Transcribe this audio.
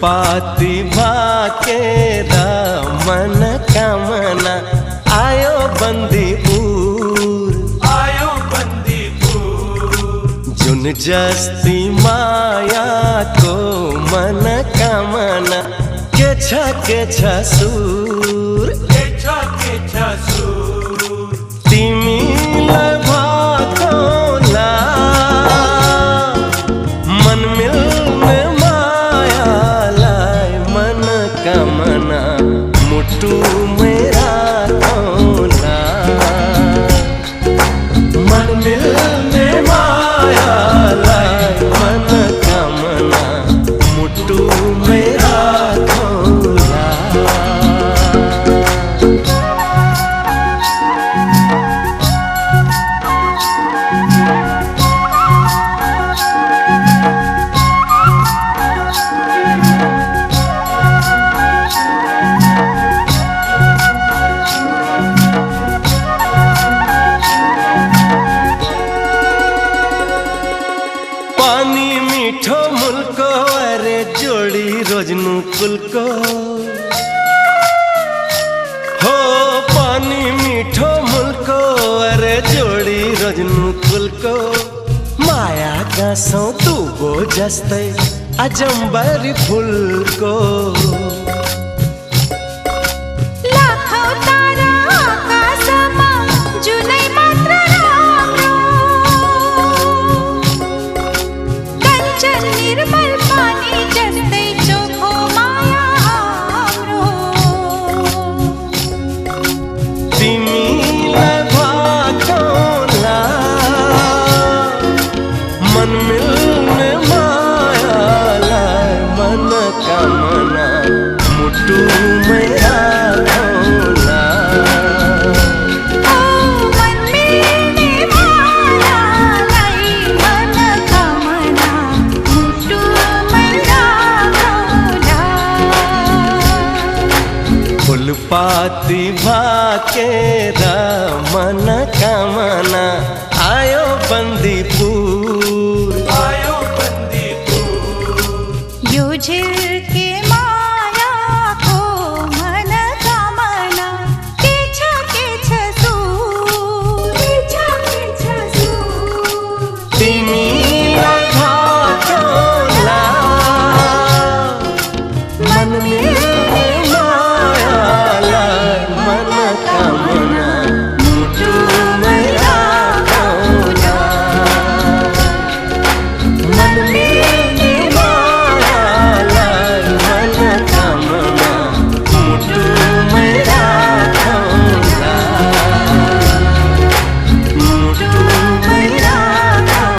फुलपाती भाकेरा मन कामना आयो बंदीपुर जुन जस्ती माया को मन कामना के छ सुर तिमीलाई भाकोला मन मिल्ने मायालाई मन कामना मुटु मेरा कोला मन मिल्ने मायालाई मन कामना मुटु मेरा कोला। पानी मीठो मुल्को अरे जोड़ी रोजनु कुलको हो पानी मीठो मुल्को अरे जोड़ी रोजनु कुलको माया गासौ तुबो जस्तै अजम्बरी फुलको मन मिल्ने मायालाई मन कामना मुटु मेरा कोला मन मिल्ने मायालाई मन कामना मुटु मेरा कोला। फुलपाती भाकेरा मन कामना आयो बंदीपुर यो झिल